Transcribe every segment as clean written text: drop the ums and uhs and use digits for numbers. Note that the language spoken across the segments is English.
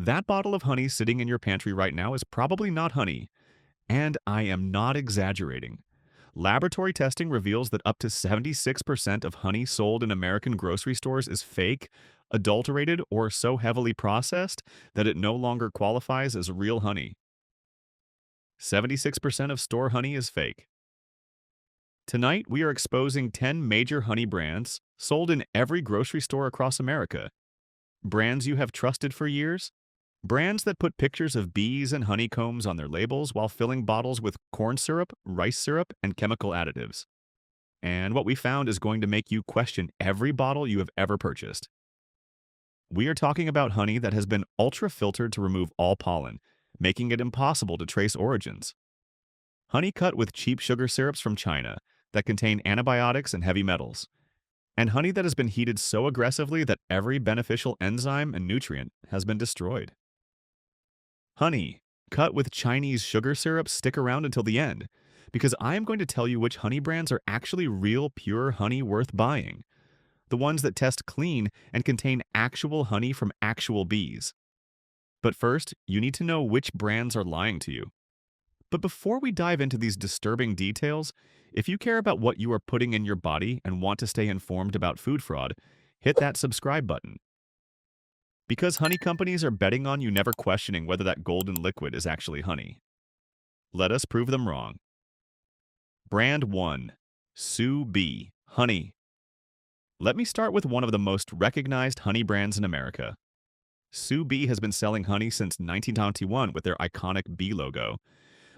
That bottle of honey sitting in your pantry right now is probably not honey. And I am not exaggerating. Laboratory testing reveals that up to 76% of honey sold in American grocery stores is fake, adulterated, or so heavily processed that it no longer qualifies as real honey. 76% of store honey is fake. Tonight, we are exposing 10 major honey brands sold in every grocery store across America. Brands you have trusted for years. Brands that put pictures of bees and honeycombs on their labels while filling bottles with corn syrup, rice syrup, and chemical additives. And what we found is going to make you question every bottle you have ever purchased. We are talking about honey that has been ultra-filtered to remove all pollen, making it impossible to trace origins. Honey cut with cheap sugar syrups from China that contain antibiotics and heavy metals. And honey that has been heated so aggressively that every beneficial enzyme and nutrient has been destroyed. Honey cut with Chinese sugar syrup, stick around until the end, because I am going to tell you which honey brands are actually real pure honey worth buying. The ones that test clean and contain actual honey from actual bees. But first, you need to know which brands are lying to you. But before we dive into these disturbing details, if you care about what you are putting in your body and want to stay informed about food fraud, hit that subscribe button. Because honey companies are betting on you never questioning whether that golden liquid is actually honey. Let us prove them wrong. Brand 1. GloryBee Honey. Let me start with one of the most recognized honey brands in America. GloryBee has been selling honey since 1991 with their iconic bee logo.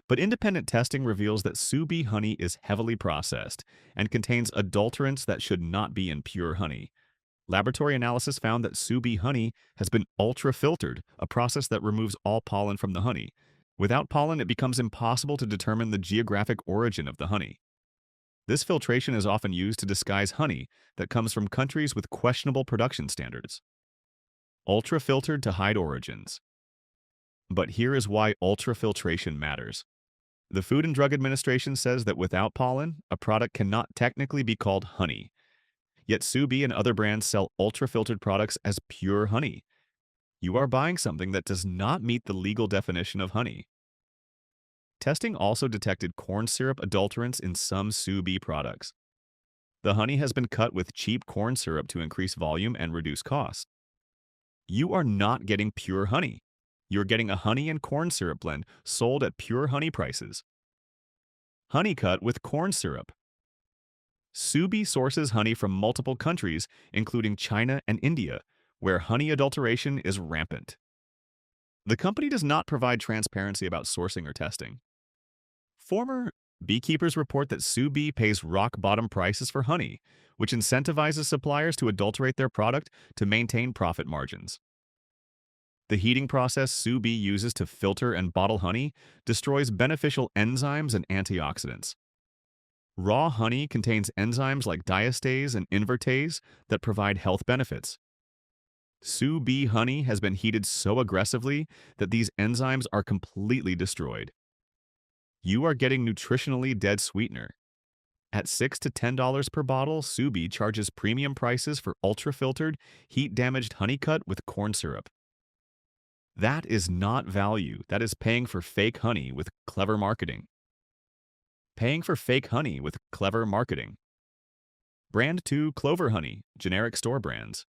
But independent testing reveals that GloryBee honey is heavily processed and contains adulterants that should not be in pure honey. Laboratory analysis found that GloryBee honey has been ultra-filtered, a process that removes all pollen from the honey. Without pollen, it becomes impossible to determine the geographic origin of the honey. This filtration is often used to disguise honey that comes from countries with questionable production standards. Ultra-filtered to hide origins. But here is why ultrafiltration matters. The Food and Drug Administration says that without pollen, a product cannot technically be called honey. Yet GloryBee and other brands sell ultra-filtered products as pure honey. You are buying something that does not meet the legal definition of honey. Testing also detected corn syrup adulterants in some GloryBee products. The honey has been cut with cheap corn syrup to increase volume and reduce cost. You are not getting pure honey. You're getting a honey and corn syrup blend sold at pure honey prices. Honey cut with corn syrup. GloryBee sources honey from multiple countries, including China and India, where honey adulteration is rampant. The company does not provide transparency about sourcing or testing. Former beekeepers report that GloryBee pays rock-bottom prices for honey, which incentivizes suppliers to adulterate their product to maintain profit margins. The heating process GloryBee uses to filter and bottle honey destroys beneficial enzymes and antioxidants. Raw honey contains enzymes like diastase and invertase that provide health benefits. GloryBee honey has been heated so aggressively that these enzymes are completely destroyed. You are getting nutritionally dead sweetener. At $6 to $10 per bottle, GloryBee charges premium prices for ultra-filtered, heat-damaged honey cut with corn syrup. That is not value. That is paying for fake honey with clever marketing. Paying for fake honey with clever marketing. Brand 2 Clover Honey, generic store brands.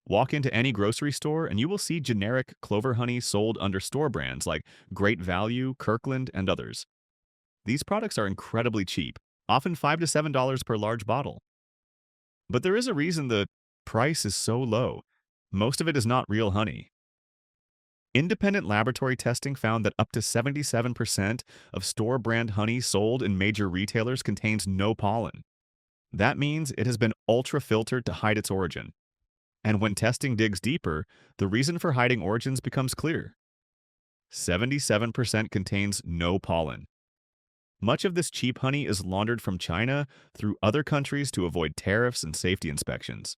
Walk into any grocery store and you will see generic Clover Honey sold under store brands like Great Value, Kirkland, and others. These products are incredibly cheap, often $5 to $7 per large bottle. But there is a reason the price is so low. Most of it is not real honey. Independent laboratory testing found that up to 77% of store-brand honey sold in major retailers contains no pollen. That means it has been ultra-filtered to hide its origin. And when testing digs deeper, the reason for hiding origins becomes clear. 77% contains no pollen. Much of this cheap honey is laundered from China through other countries to avoid tariffs and safety inspections.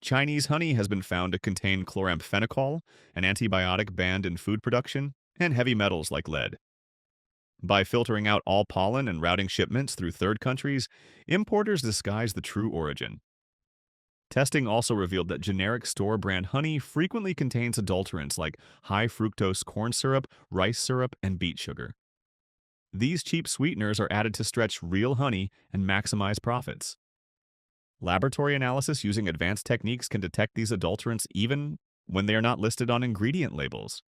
Chinese honey has been found to contain chloramphenicol, an antibiotic banned in food production, and heavy metals like lead. By filtering out all pollen and routing shipments through third countries, importers disguise the true origin. Testing also revealed that generic store-brand honey frequently contains adulterants like high-fructose corn syrup, rice syrup, and beet sugar. These cheap sweeteners are added to stretch real honey and maximize profits. Laboratory analysis using advanced techniques can detect these adulterants even when they are not listed on ingredient labels.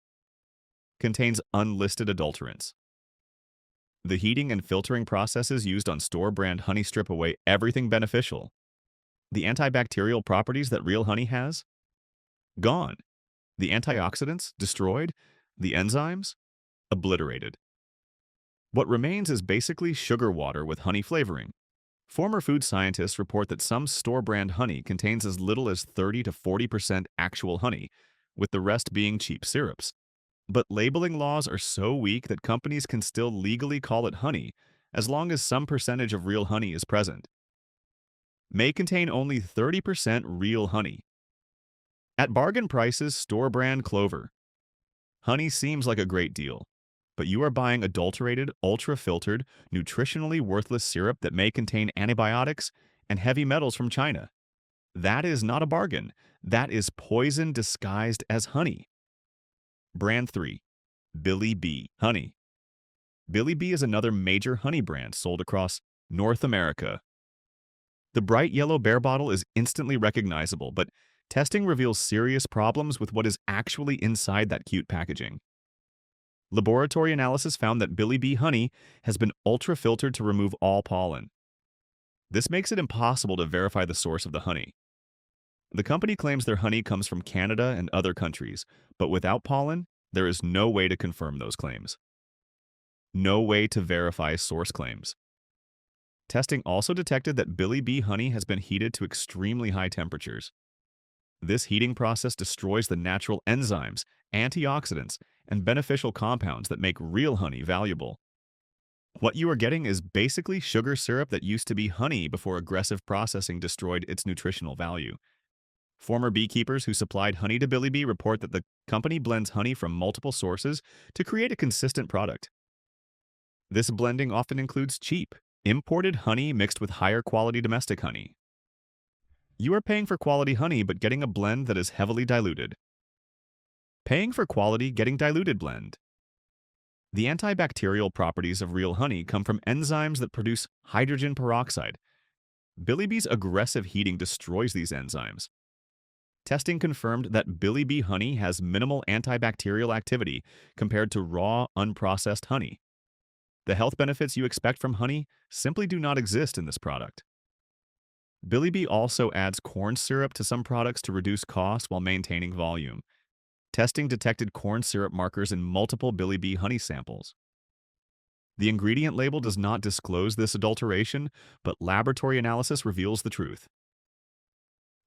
Contains unlisted adulterants. The heating and filtering processes used on store-brand honey strip away everything beneficial. The antibacterial properties that real honey has? Gone. The antioxidants? Destroyed. The enzymes? Obliterated. What remains is basically sugar water with honey flavoring. Former food scientists report that some store-brand honey contains as little as 30 to 40% actual honey, with the rest being cheap syrups. But labeling laws are so weak that companies can still legally call it honey, as long as some percentage of real honey is present. May contain only 30% real honey. At bargain prices, store-brand clover. Honey seems like a great deal, but you are buying adulterated, ultra-filtered, nutritionally worthless syrup that may contain antibiotics and heavy metals from China. That is not a bargain. That is poison disguised as honey. Brand 3. GloryBee Honey. GloryBee is another major honey brand sold across North America. The bright yellow bear bottle is instantly recognizable, but testing reveals serious problems with what is actually inside that cute packaging. Laboratory analysis found that GloryBee honey has been ultra-filtered to remove all pollen. This makes it impossible to verify the source of the honey. The company claims their honey comes from Canada and other countries, but without pollen, there is no way to confirm those claims. No way to verify source claims. Testing also detected that GloryBee honey has been heated to extremely high temperatures. This heating process destroys the natural enzymes, antioxidants, and beneficial compounds that make real honey valuable. What you are getting is basically sugar syrup that used to be honey before aggressive processing destroyed its nutritional value. Former beekeepers who supplied honey to GloryBee report that the company blends honey from multiple sources to create a consistent product. This blending often includes cheap, imported honey mixed with higher quality domestic honey. You are paying for quality honey but getting a blend that is heavily diluted. Paying for quality, getting diluted blend. The antibacterial properties of real honey come from enzymes that produce hydrogen peroxide. GloryBee's aggressive heating destroys these enzymes. Testing confirmed that GloryBee honey has minimal antibacterial activity compared to raw, unprocessed honey. The health benefits you expect from honey simply do not exist in this product. GloryBee also adds corn syrup to some products to reduce cost while maintaining volume. Testing detected corn syrup markers in multiple GloryBee honey samples. The ingredient label does not disclose this adulteration, but laboratory analysis reveals the truth.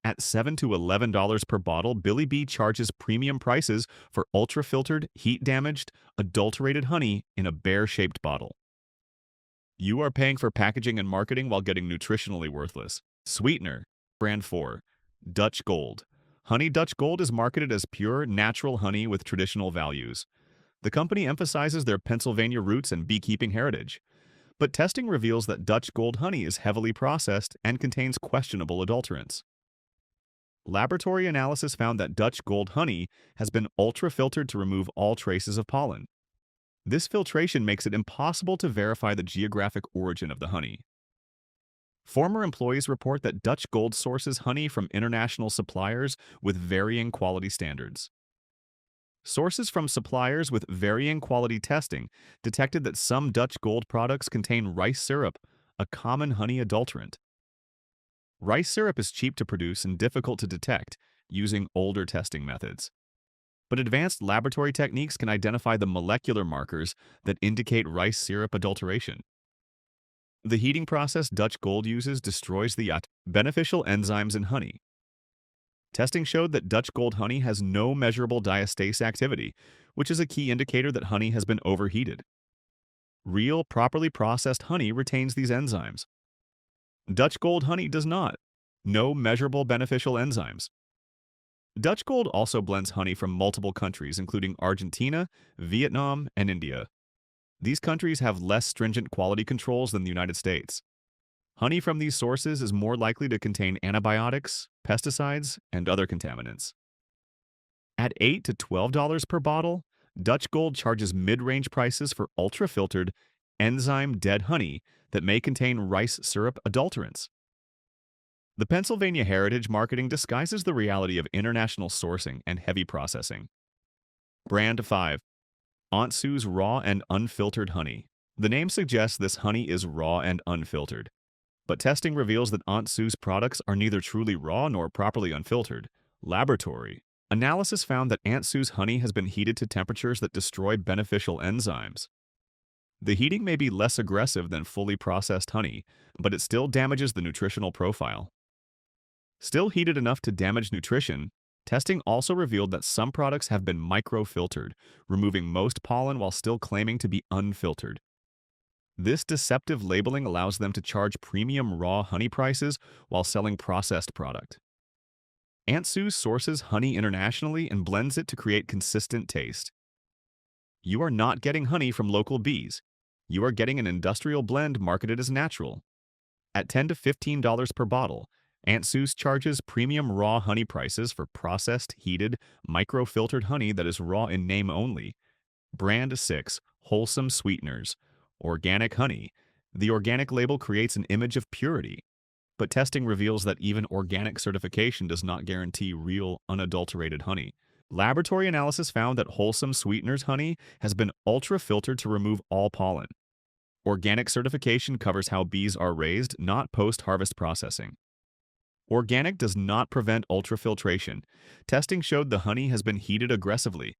At $7 to $11 per bottle, GloryBee charges premium prices for ultra-filtered, heat-damaged, adulterated honey in a bear-shaped bottle. You are paying for packaging and marketing while getting nutritionally worthless. Sweetener, Brand 4. Dutch Gold. Honey Dutch Gold is marketed as pure, natural honey with traditional values. The company emphasizes their Pennsylvania roots and beekeeping heritage. But testing reveals that Dutch Gold honey is heavily processed and contains questionable adulterants. Laboratory analysis found that Dutch Gold honey has been ultra-filtered to remove all traces of pollen. This filtration makes it impossible to verify the geographic origin of the honey. Former employees report that Dutch Gold sources honey from international suppliers with varying quality standards. Sources from suppliers with varying quality testing detected that some Dutch Gold products contain rice syrup, a common honey adulterant. Rice syrup is cheap to produce and difficult to detect using older testing methods. But advanced laboratory techniques can identify the molecular markers that indicate rice syrup adulteration. The heating process Dutch Gold uses destroys the beneficial enzymes in honey. Testing showed that Dutch Gold honey has no measurable diastase activity, which is a key indicator that honey has been overheated. Real, properly processed honey retains these enzymes. Dutch Gold honey does not. No measurable beneficial enzymes. Dutch Gold also blends honey from multiple countries, including Argentina, Vietnam, and India. These countries have less stringent quality controls than the United States. Honey from these sources is more likely to contain antibiotics, pesticides, and other contaminants. At $8 to $12 per bottle, Dutch Gold charges mid-range prices for ultra-filtered, enzyme-dead honey that may contain rice syrup adulterants. The Pennsylvania Heritage marketing disguises the reality of international sourcing and heavy processing. Brand 5. Aunt Sue's Raw and Unfiltered Honey. The name suggests this honey is raw and unfiltered. But testing reveals that Aunt Sue's products are neither truly raw nor properly unfiltered. Laboratory analysis found that Aunt Sue's honey has been heated to temperatures that destroy beneficial enzymes. The heating may be less aggressive than fully processed honey, but it still damages the nutritional profile. Still heated enough to damage nutrition, testing also revealed that some products have been micro-filtered, removing most pollen while still claiming to be unfiltered. This deceptive labeling allows them to charge premium raw honey prices while selling processed product. Aunt Sue sources honey internationally and blends it to create consistent taste. You are not getting honey from local bees. You are getting an industrial blend marketed as natural. At $10 to $15 per bottle, Aunt Sue's charges premium raw honey prices for processed, heated, micro-filtered honey that is raw in name only. Brand 6. Wholesome Sweeteners. Organic honey. The organic label creates an image of purity, but testing reveals that even organic certification does not guarantee real, unadulterated honey. Laboratory analysis found that Wholesome Sweeteners honey has been ultra-filtered to remove all pollen. Organic certification covers how bees are raised, not post-harvest processing. Organic does not prevent ultrafiltration. Testing showed the honey has been heated aggressively.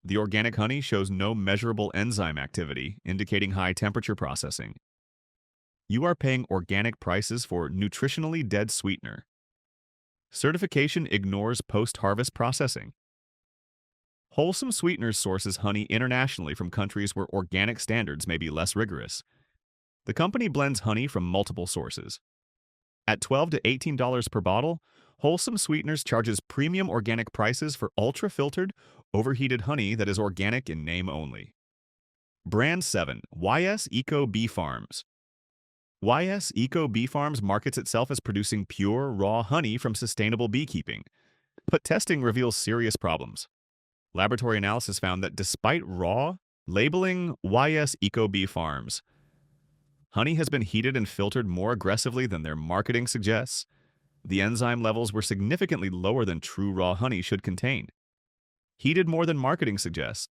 The organic honey shows no measurable enzyme activity, indicating high temperature processing. You are paying organic prices for nutritionally dead sweetener. Certification ignores post-harvest processing. Wholesome Sweeteners sources honey internationally from countries where organic standards may be less rigorous. The company blends honey from multiple sources. At $12 to $18 per bottle, Wholesome Sweeteners charges premium organic prices for ultra-filtered, overheated honey that is organic in name only. Brand 7. YS Eco Bee Farms. YS Eco Bee Farms markets itself as producing pure, raw honey from sustainable beekeeping, but testing reveals serious problems. Laboratory analysis found that despite raw labeling YS Eco Bee Farms, honey has been heated and filtered more aggressively than their marketing suggests. The enzyme levels were significantly lower than true raw honey should contain. Heated more than marketing suggests.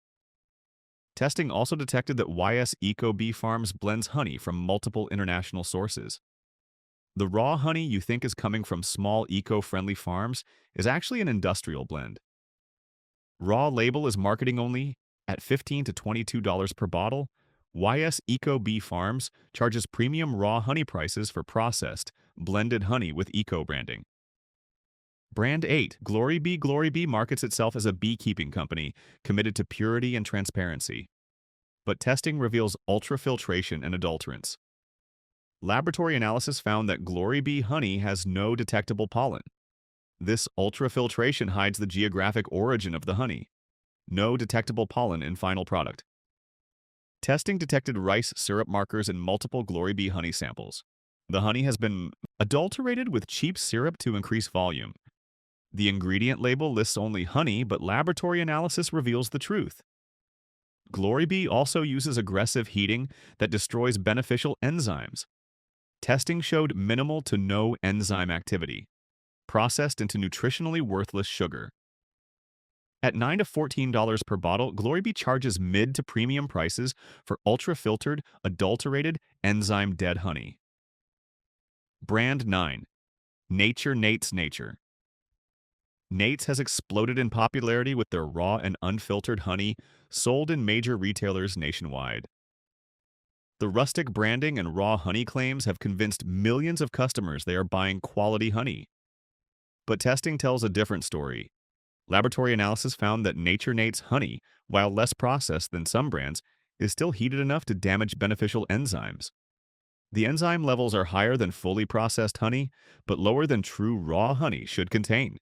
Testing also detected that YS Eco Bee Farms blends honey from multiple international sources. The raw honey you think is coming from small eco-friendly farms is actually an industrial blend. Raw label is marketing only at $15 to $22 per bottle. YS Eco Bee Farms charges premium raw honey prices for processed, blended honey with eco-branding. Brand 8. GloryBee. GloryBee markets itself as a beekeeping company committed to purity and transparency. But testing reveals ultrafiltration and adulterants. Laboratory analysis found that GloryBee honey has no detectable pollen. This ultrafiltration hides the geographic origin of the honey. No detectable pollen in final product. Testing detected rice syrup markers in multiple GloryBee honey samples. The honey has been adulterated with cheap syrup to increase volume. The ingredient label lists only honey, but laboratory analysis reveals the truth. GloryBee also uses aggressive heating that destroys beneficial enzymes. Testing showed minimal to no enzyme activity, processed into nutritionally worthless sugar. At $9 to $14 per bottle, GloryBee charges mid to premium prices for ultra-filtered, adulterated, enzyme-dead honey. Brand 9. Nate's Nature. Nate's has exploded in popularity with their raw and unfiltered honey sold in major retailers nationwide. The rustic branding and raw honey claims have convinced millions of customers they are buying quality honey. But testing tells a different story. Laboratory analysis found that Nate's honey, while less processed than some brands, is still heated enough to damage beneficial enzymes. The enzyme levels are higher than fully processed honey, but lower than true raw honey should contain.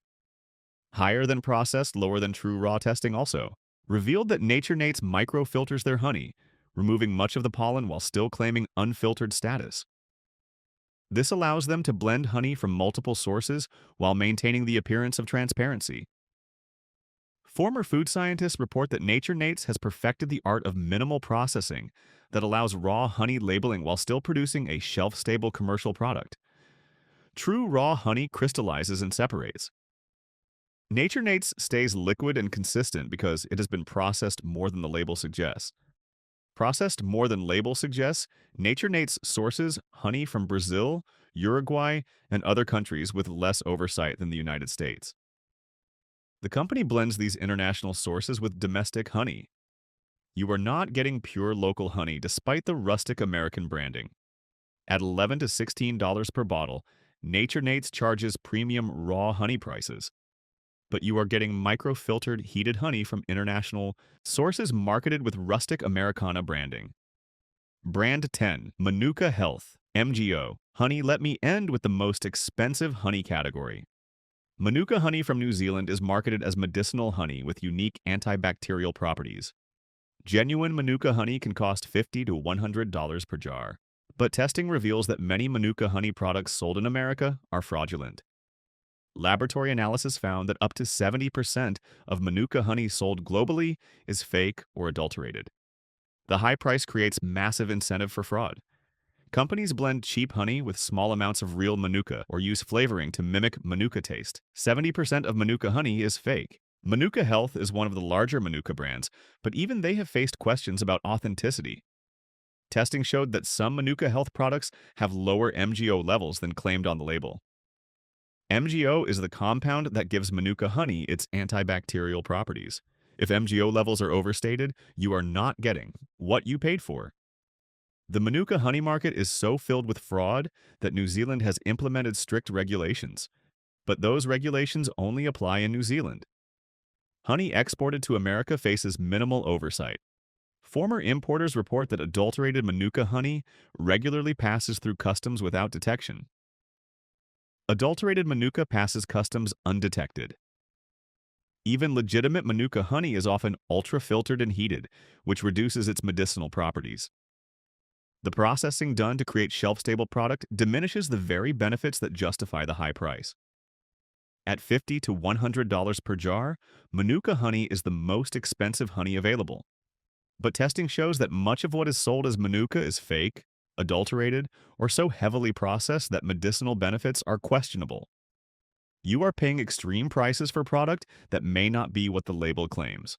Higher than processed, lower than true raw testing also revealed that Nate's micro-filters their honey, removing much of the pollen while still claiming unfiltered status. This allows them to blend honey from multiple sources while maintaining the appearance of transparency. Former food scientists report that Nature Nates has perfected the art of minimal processing that allows raw honey labeling while still producing a shelf-stable commercial product. True raw honey crystallizes and separates. Nature Nates stays liquid and consistent because it has been processed more than the label suggests. Processed more than label suggests, Nature Nates sources honey from Brazil, Uruguay, and other countries with less oversight than the United States. The company blends these international sources with domestic honey. You are not getting pure local honey despite the rustic American branding. At $11 to $16 per bottle, Nature Nates charges premium raw honey prices. But you are getting microfiltered heated honey from international sources marketed with rustic Americana branding. Brand 10, Manuka Health, MGO. Honey, let me end with the most expensive honey category. Manuka honey from New Zealand is marketed as medicinal honey with unique antibacterial properties. Genuine Manuka honey can cost $50 to $100 per jar. But testing reveals that many Manuka honey products sold in America are fraudulent. Laboratory analysis found that up to 70% of Manuka honey sold globally is fake or adulterated. The high price creates massive incentive for fraud. Companies blend cheap honey with small amounts of real Manuka or use flavoring to mimic Manuka taste. 70% of Manuka honey is fake. Manuka Health is one of the larger Manuka brands, but even they have faced questions about authenticity. Testing showed that some Manuka Health products have lower MGO levels than claimed on the label. MGO is the compound that gives Manuka honey its antibacterial properties. If MGO levels are overstated, you are not getting what you paid for. The Manuka honey market is so filled with fraud that New Zealand has implemented strict regulations, but those regulations only apply in New Zealand. Honey exported to America faces minimal oversight. Former importers report that adulterated Manuka honey regularly passes through customs without detection. Adulterated Manuka passes customs undetected. Even legitimate Manuka honey is often ultra-filtered and heated, which reduces its medicinal properties. The processing done to create shelf-stable product diminishes the very benefits that justify the high price. At $50 to $100 per jar, Manuka honey is the most expensive honey available. But testing shows that much of what is sold as Manuka is fake, adulterated, or so heavily processed that medicinal benefits are questionable. You are paying extreme prices for product that may not be what the label claims.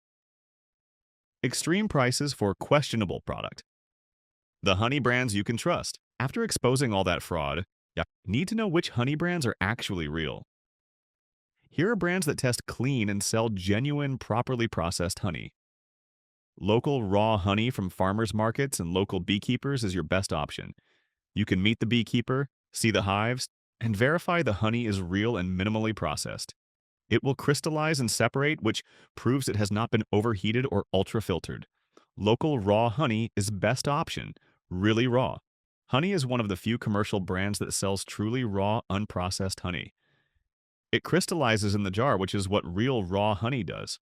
Extreme prices for questionable product. The honey brands you can trust. After exposing all that fraud, you need to know which honey brands are actually real. Here are brands that test clean and sell genuine, properly processed honey. Local raw honey from farmers markets and local beekeepers is your best option. You can meet the beekeeper, see the hives, and verify the honey is real and minimally processed. It will crystallize and separate, which proves it has not been overheated or ultra-filtered. Local raw honey is best option, really raw. Honey is one of the few commercial brands that sells truly raw, unprocessed honey. It crystallizes in the jar, which is what real raw honey does.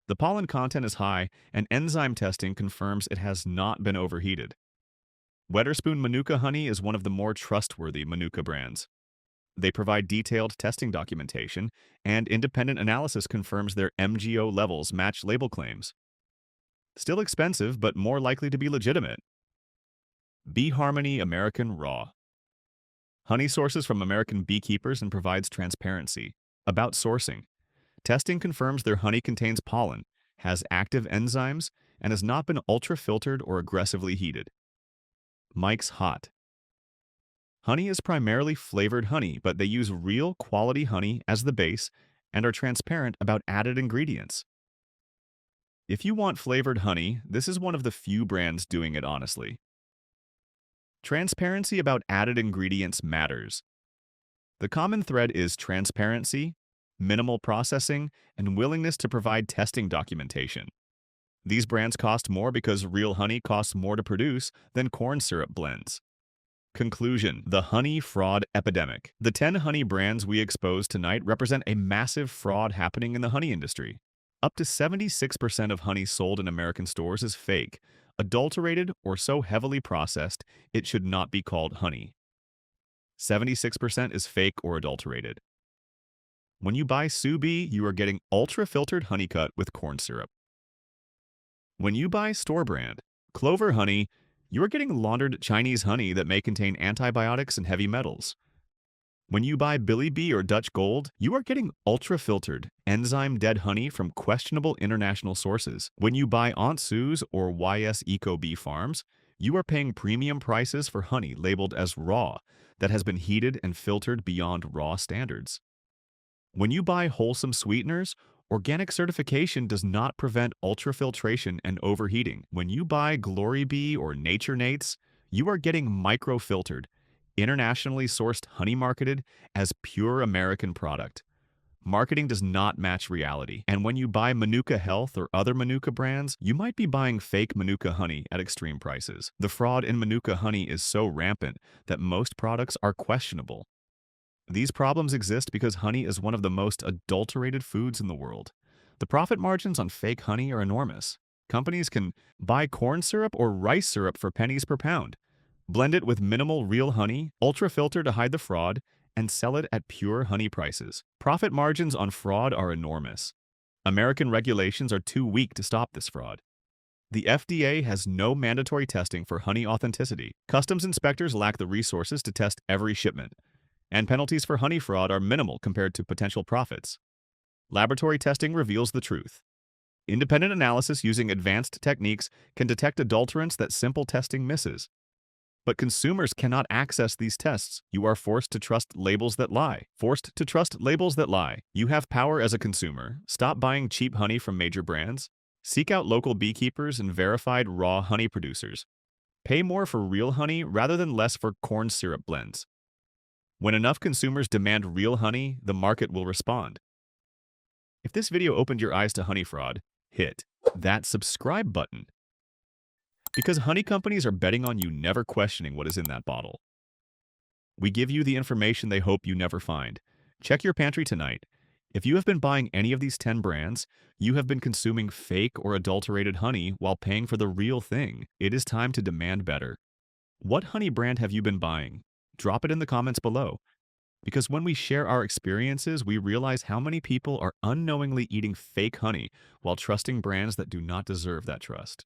The pollen content is high, and enzyme testing confirms it has not been overheated. Weatherspoon Manuka honey is one of the more trustworthy Manuka brands. They provide detailed testing documentation, and independent analysis confirms their MGO levels match label claims. Still expensive, but more likely to be legitimate. Bee Harmony American Raw. Honey sources from American beekeepers and provides transparency. About sourcing. Testing confirms their honey contains pollen, has active enzymes, and has not been ultra-filtered or aggressively heated. Mike's Hot. Honey is primarily flavored honey, but they use real quality honey as the base and are transparent about added ingredients. If you want flavored honey, this is one of the few brands doing it honestly. Transparency about added ingredients matters. The common thread is transparency, minimal processing, and willingness to provide testing documentation. These brands cost more because real honey costs more to produce than corn syrup blends. Conclusion: the honey fraud epidemic. The 10 honey brands we exposed tonight represent a massive fraud happening in the honey industry. Up to 76% of honey sold in American stores is fake, adulterated, or so heavily processed it should not be called honey. 76% is fake or adulterated. When you buy GloryBee, you are getting ultra-filtered honey cut with corn syrup. When you buy store brand Clover honey, you are getting laundered Chinese honey that may contain antibiotics and heavy metals. When you buy Billy Bee or Dutch Gold, you are getting ultra-filtered, enzyme-dead honey from questionable international sources. When you buy Aunt Sue's or YS Eco Bee Farms, you are paying premium prices for honey labeled as raw that has been heated and filtered beyond raw standards. When you buy Wholesome Sweeteners, organic certification does not prevent ultrafiltration and overheating. When you buy GloryBee or Nature Nates, you are getting microfiltered, internationally sourced honey marketed as pure American product. Marketing does not match reality. And when you buy Manuka Health or other Manuka brands, you might be buying fake Manuka honey at extreme prices. The fraud in Manuka honey is so rampant that most products are questionable. These problems exist because honey is one of the most adulterated foods in the world. The profit margins on fake honey are enormous. Companies can buy corn syrup or rice syrup for pennies per pound, blend it with minimal real honey, ultra-filter to hide the fraud, and sell it at pure honey prices. Profit margins on fraud are enormous. American regulations are too weak to stop this fraud. The FDA has no mandatory testing for honey authenticity. Customs inspectors lack the resources to test every shipment, and penalties for honey fraud are minimal compared to potential profits. Laboratory testing reveals the truth. Independent analysis using advanced techniques can detect adulterants that simple testing misses. But consumers cannot access these tests. You are forced to trust labels that lie. Forced to trust labels that lie. You have power as a consumer. Stop buying cheap honey from major brands. Seek out local beekeepers and verified raw honey producers. Pay more for real honey rather than less for corn syrup blends. When enough consumers demand real honey, the market will respond. If this video opened your eyes to honey fraud, hit that subscribe button. Because honey companies are betting on you never questioning what is in that bottle. We give you the information they hope you never find. Check your pantry tonight. If you have been buying any of these 10 brands, you have been consuming fake or adulterated honey while paying for the real thing. It is time to demand better. What honey brand have you been buying? Drop it in the comments below. Because when we share our experiences, we realize how many people are unknowingly eating fake honey while trusting brands that do not deserve that trust.